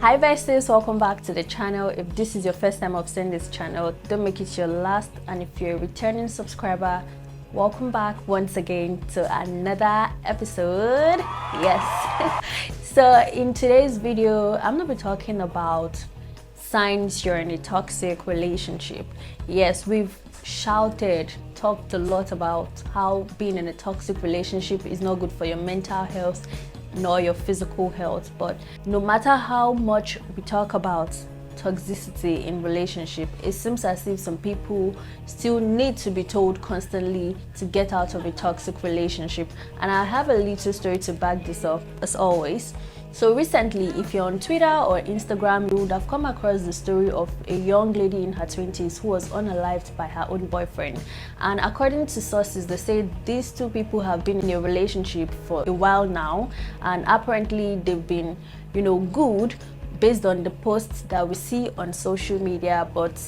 Hi besties, welcome back to the channel. If this is your first time of seeing this channel, don't make it your last, and if you're a returning subscriber, welcome back once again to another episode. Yes. So in today's video, I'm gonna be talking about signs you're in a toxic relationship. Yes, we've talked a lot about how being in a toxic relationship is not good for your mental health nor your physical health. But no matter how much we talk about toxicity in relationship, it seems as if some people still need to be told constantly to get out of a toxic relationship. And I have a little story to back this up, as always. So recently, if you're on Twitter or Instagram, you would have come across the story of a young lady in her 20s who was unalived by her own boyfriend. And according to sources, they say these two people have been in a relationship for a while now, and apparently they've been, good based on the posts that we see on social media. But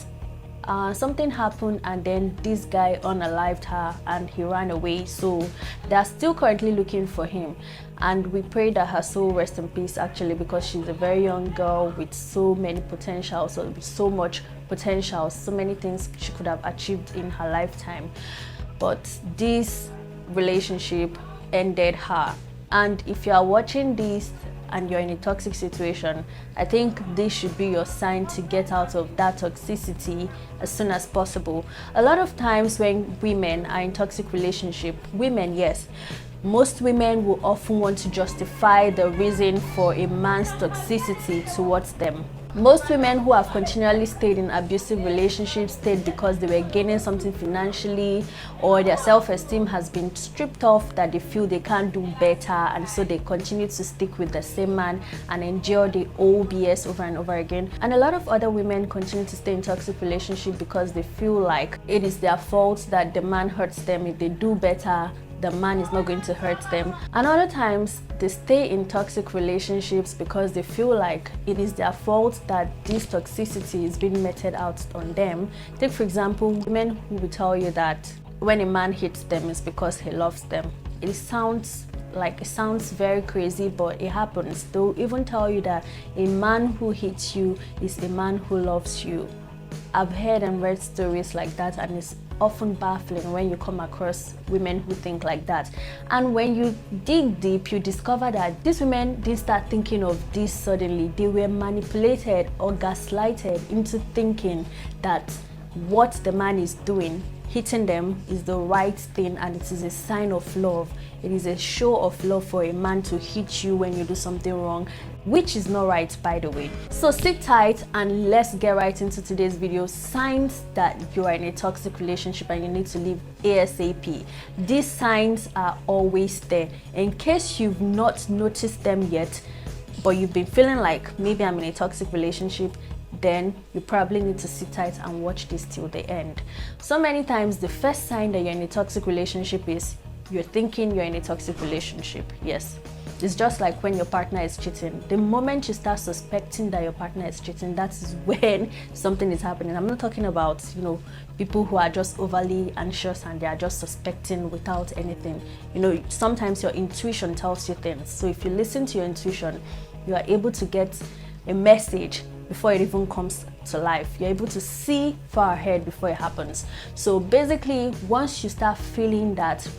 something happened, and then this guy unalived her and he ran away. So they're still currently looking for him, and we pray that her soul rest in peace, actually, because she's a very young girl with so many potential, so much potential, so many things she could have achieved in her lifetime. But this relationship ended her. And if you are watching this and you're in a toxic situation, I think this should be your sign to get out of that toxicity as soon as possible. A lot of times when women are in toxic relationship, most women will often want to justify the reason for a man's toxicity towards them. Most women who have continually stayed in abusive relationships stayed because they were gaining something financially, or their self-esteem has been stripped off, that they feel they can't do better, and so they continue to stick with the same man and endure the old BS over and over again. And a lot of other women continue to stay in toxic relationships because they feel like it is their fault that the man hurts them. If they do better, the man is not going to hurt them. And other times they stay in toxic relationships because they feel like it is their fault that this toxicity is being meted out on them. Take for example, women who will tell you that when a man hits them, it's because he loves them. It sounds very crazy, but it happens. They'll even tell you that a man who hits you is a man who loves you. I've heard and read stories like that, and it's often baffling when you come across women who think like that. And when you dig deep, you discover that these women didn't start thinking of this suddenly. They were manipulated or gaslighted into thinking that what the man is doing, hitting them, is the right thing, and it is a sign of love. It is a show of love for a man to hit you when you do something wrong, which is not right, by the way. So sit tight and let's get right into today's video. Signs that you are in a toxic relationship and you need to leave ASAP. These signs are always there. In case you've not noticed them yet, but you've been feeling like maybe I'm in a toxic relationship, then you probably need to sit tight and watch this till the end. So many times the first sign that you're in a toxic relationship is you're thinking you're in a toxic relationship. Yes, it's just like when your partner is cheating. The moment you start suspecting that your partner is cheating, that is when something is happening. I'm not talking about people who are just overly anxious and they are just suspecting without anything. Sometimes your intuition tells you things. So if you listen to your intuition, you are able to get a message before it even comes to life. You're able to see far ahead before it happens. So basically, once you start feeling that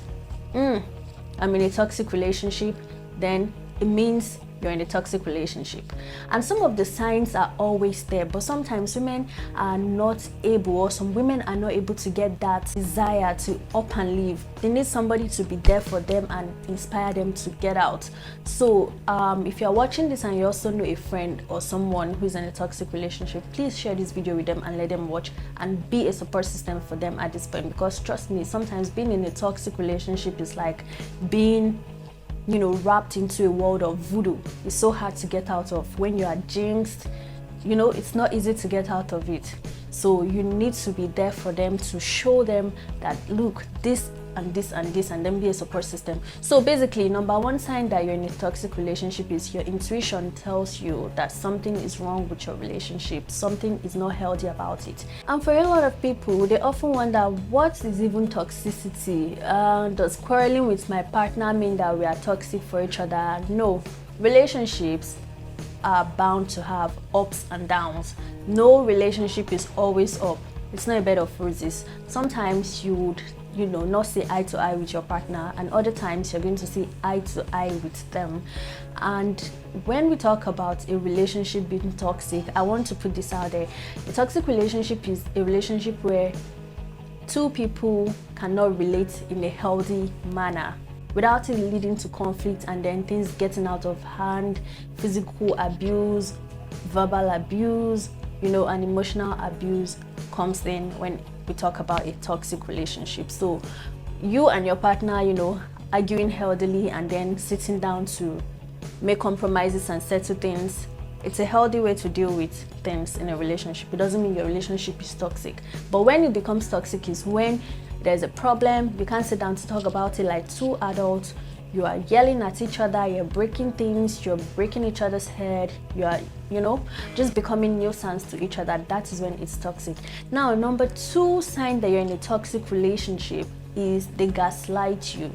I'm in a toxic relationship, then it means you're in a toxic relationship. And some of the signs are always there, but sometimes women are not able, or some women are not able to get that desire to up and leave. They need somebody to be there for them and inspire them to get out. So if you're watching this and you also know a friend or someone who's in a toxic relationship, please share this video with them and let them watch and be a support system for them at this point. Because trust me, sometimes being in a toxic relationship is like being wrapped into a world of voodoo. It's so hard to get out of. When you are jinxed, it's not easy to get out of it. So you need to be there for them, to show them that look, this and this and this, and then be a support system. So basically, number one sign that you're in a toxic relationship is your intuition tells you that something is wrong with your relationship, something is not healthy about it. And for a lot of people, they often wonder, what is even toxicity? Does quarreling with my partner mean that we are toxic for each other? No. Relationships are bound to have ups and downs. No relationship is always up. It's not a bed of roses. Sometimes you would, not see eye to eye with your partner, and other times you're going to see eye to eye with them. And when we talk about a relationship being toxic, I want to put this out there. A toxic relationship is a relationship where two people cannot relate in a healthy manner without it leading to conflict and then things getting out of hand, physical abuse, verbal abuse, and emotional abuse comes in when we talk about a toxic relationship. So you and your partner, arguing healthily and then sitting down to make compromises and settle things. It's a healthy way to deal with things in a relationship. It doesn't mean your relationship is toxic. But when it becomes toxic is when there's a problem, you can't sit down to talk about it like two adults. You are yelling at each other, you're breaking things, you're breaking each other's head, you are, just becoming nuisance to each other. That is when it's toxic. Now, number 2 sign that you're in a toxic relationship is they gaslight you.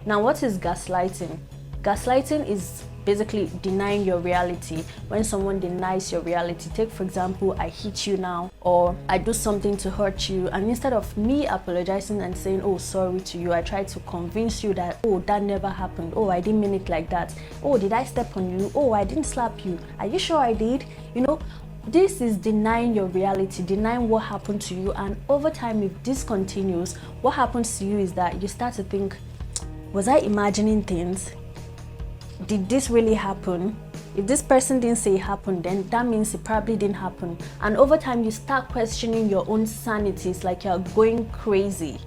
Now, what is gaslighting? Gaslighting is basically denying your reality. When someone denies your reality, take for example, I hit you now, or I do something to hurt you, and instead of me apologizing and saying, oh, sorry to you, I try to convince you that, oh, that never happened, oh, I didn't mean it like that, oh, did I step on you, oh, I didn't slap you, are you sure I did? This is denying your reality, denying what happened to you. And over time, if this continues, what happens to you is that you start to think, was I imagining things? Did this really happen? If this person didn't say it happened, then that means it probably didn't happen. And over time, you start questioning your own sanity. It's like you're going crazy.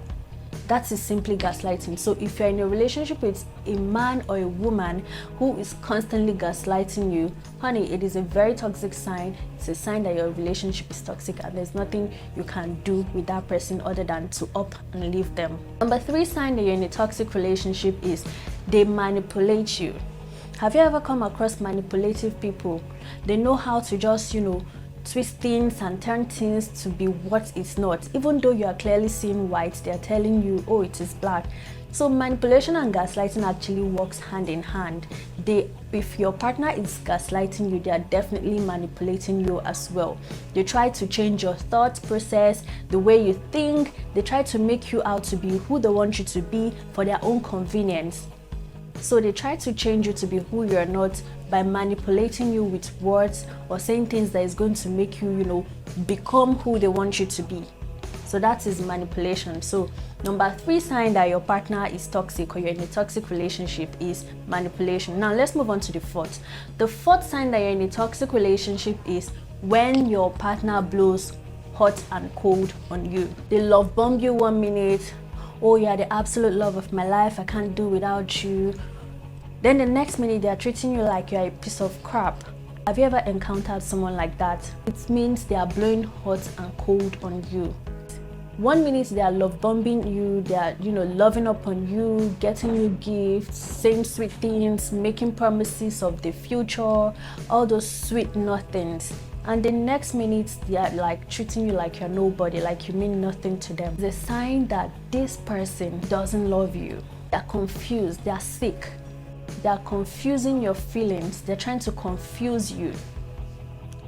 That is simply gaslighting. So if you're in a relationship with a man or a woman who is constantly gaslighting you, honey, it is a very toxic sign. It's a sign that your relationship is toxic and there's nothing you can do with that person other than to up and leave them. Number 3 sign that you're in a toxic relationship is they manipulate you. Have you ever come across manipulative people? They know how to just, twist things and turn things to be what it's not. Even though you are clearly seeing white, they are telling you, oh, it is black. So manipulation and gaslighting actually works hand in hand. If your partner is gaslighting you, they are definitely manipulating you as well. They try to change your thought process, the way you think. They try to make you out to be who they want you to be for their own convenience. So they try to change you to be who you're not by manipulating you with words or saying things that is going to make you, become who they want you to be. So that is manipulation. So number 3 sign that your partner is toxic or you're in a toxic relationship is manipulation. Now let's move on to the 4th. The 4th sign that you're in a toxic relationship is when your partner blows hot and cold on you. They love bomb you 1 minute. Oh, you're the absolute love of my life, I can't do without you. Then the next minute they are treating you like you're a piece of crap. Have you ever encountered someone like that? It means they are blowing hot and cold on you. 1 minute they are love bombing you, they are loving up on you, getting you gifts, saying sweet things, making promises of the future, all those sweet nothings. And the next minute they are like treating you like you're nobody, like you mean nothing to them. It's a sign that this person doesn't love you. They're confused, they're sick. They're confusing your feelings, they're trying to confuse you.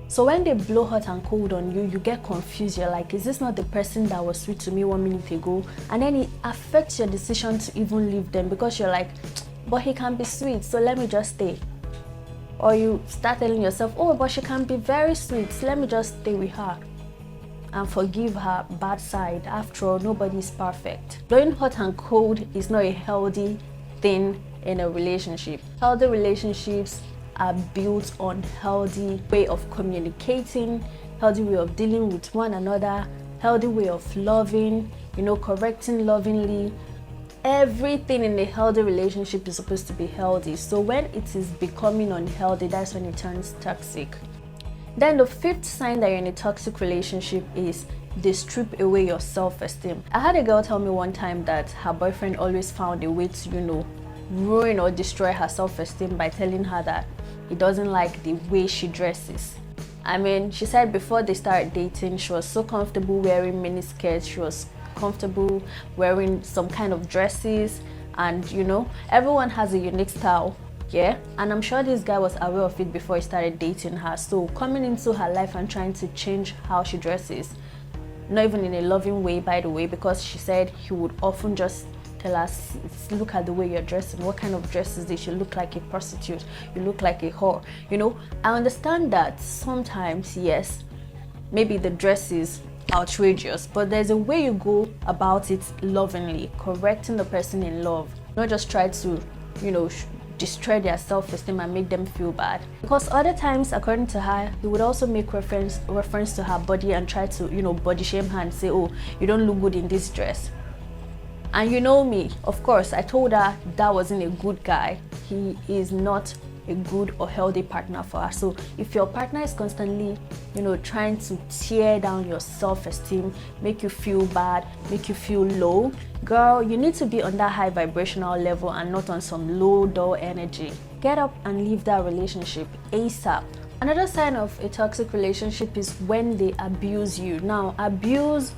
So when they blow hot and cold on you, you get confused. You're like, is this not the person that was sweet to me 1 minute ago? And then it affects your decision to even leave them because you're like, but he can be sweet, so let me just stay. Or you start telling yourself, oh, but she can be very sweet, so let me just stay with her and forgive her bad side. After all, nobody is perfect. Blowing hot and cold is not a healthy thing in a relationship. Healthy relationships are built on healthy way of communicating, healthy way of dealing with one another, healthy way of loving, correcting lovingly. Everything in a healthy relationship is supposed to be healthy. So when it is becoming unhealthy, that's when it turns toxic. Then the 5th sign that you're in a toxic relationship is they strip away your self-esteem. I had a girl tell me one time that her boyfriend always found a way to, ruin or destroy her self-esteem by telling her that he doesn't like the way she dresses. I mean, she said before they started dating, she was so comfortable wearing mini skirts, she was comfortable wearing some kind of dresses, and everyone has a unique style Yeah, and I'm sure this guy was aware of it before he started dating her. So coming into her life and trying to change how she dresses, not even in a loving way, by the way, because she said he would often just tell us, look at the way you're dressing. What kind of dress is this? You look like a prostitute. You look like a whore. You know, I understand that sometimes, yes, maybe the dress is outrageous, but there's a way you go about it lovingly, correcting the person in love, not just try to, you know, destroy their self-esteem and make them feel bad. Because other times, according to her, he would also make reference to her body and try to, you know, body shame her and say, oh, you don't look good in this dress. And you know me, of course, I told her that wasn't a good guy. He is not a good or healthy partner for her. So if your partner is constantly, you know, trying to tear down your self-esteem, make you feel bad, make you feel low, girl, you need to be on that high vibrational level and not on some low dull energy. Get up and leave that relationship ASAP. Another sign of a toxic relationship is when they abuse you. Now, abuse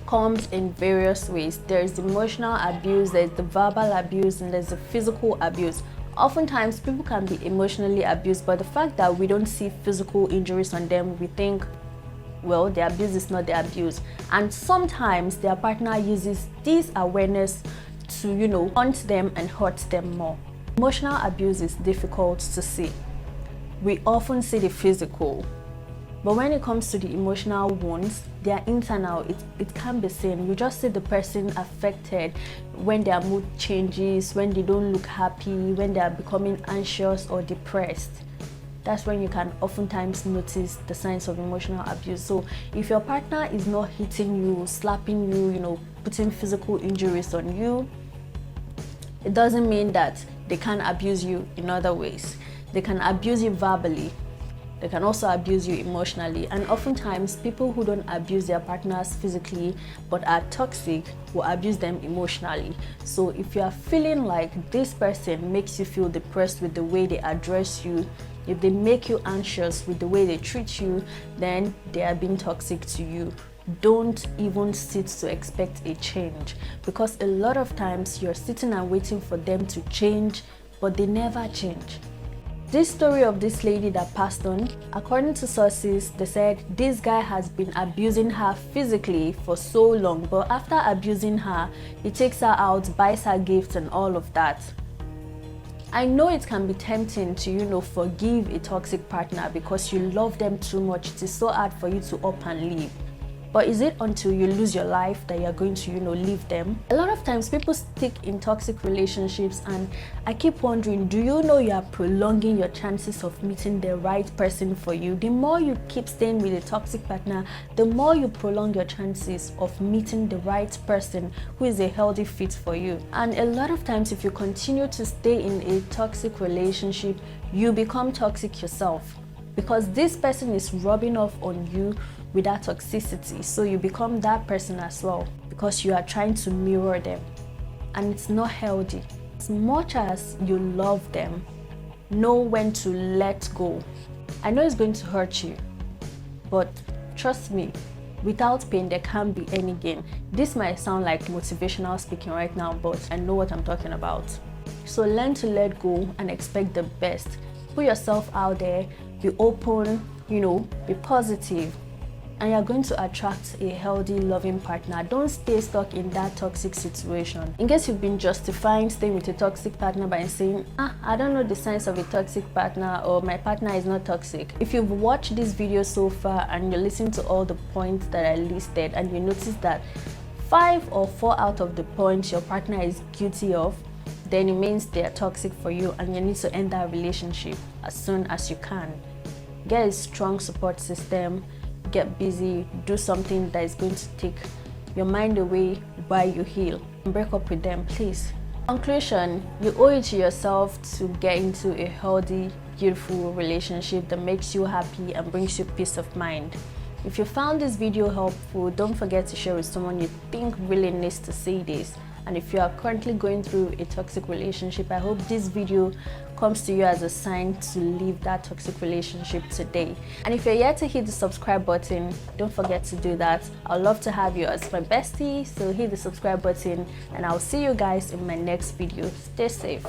comes in various ways. There's emotional abuse, there's the verbal abuse, and there's the physical abuse. Oftentimes, people can be emotionally abused, but the fact that we don't see physical injuries on them, we think, well, the abuse is not the abuse. And sometimes their partner uses this awareness to, you know, haunt them and hurt them more. Emotional abuse is difficult to see. We often see the physical, but when it comes to the emotional wounds, they are internal. It can't be seen. You just see the person affected when their mood changes, when they don't look happy, when they are becoming anxious or depressed. That's when you can oftentimes notice the signs of emotional abuse. So if your partner is not hitting you, slapping you, you know, putting physical injuries on you, it doesn't mean that they can't abuse you in other ways. They can abuse you verbally. They can also abuse you emotionally, and oftentimes people who don't abuse their partners physically but are toxic will abuse them emotionally. So if you are feeling like this person makes you feel depressed with the way they address you, if they make you anxious with the way they treat you, then they are being toxic to you. Don't even sit to expect a change, because a lot of times you're sitting and waiting for them to change, but they never change. This story of this lady that passed on, according to sources, they said this guy has been abusing her physically for so long, but after abusing her, he takes her out, buys her gifts and all of that. I know it can be tempting to, you know, forgive a toxic partner because you love them too much. It is so hard for you to up and leave. But is it until you lose your life that you're going to, you know, leave them? A lot of times people stick in toxic relationships, and I keep wondering, do you know you are prolonging your chances of meeting the right person for you? The more you keep staying with a toxic partner, the more you prolong your chances of meeting the right person who is a healthy fit for you. And a lot of times if you continue to stay in a toxic relationship, you become toxic yourself, because this person is rubbing off on you with that toxicity. So you become that person as well, because you are trying to mirror them, and it's not healthy. As much as you love them, know when to let go. I know it's going to hurt you, but trust me, without pain there can't be any gain. This might sound like motivational speaking right now, but I know what I'm talking about. So learn to let go and expect the best. Put yourself out there, be open, you know, be positive, and you're going to attract a healthy, loving partner. Don't stay stuck in that toxic situation. In case you've been justifying staying with a toxic partner by saying, I don't know the signs of a toxic partner, or my partner is not toxic. If you've watched this video so far and you listen to all the points that I listed, and you notice that 5 or 4 out of the points your partner is guilty of, then it means they are toxic for you, and you need to end that relationship as soon as you can. Get a strong support system, get busy, do something that is going to take your mind away while you heal. Break up with them, please. Conclusion, you owe it to yourself to get into a healthy, beautiful relationship that makes you happy and brings you peace of mind. If you found this video helpful, don't forget to share with someone you think really needs to see this. And if you are currently going through a toxic relationship, I hope this video comes to you as a sign to leave that toxic relationship today. And if you're yet to hit the subscribe button, don't forget to do that. I'd love to have you as my bestie, so hit the subscribe button, and I'll see you guys in my next video. Stay safe.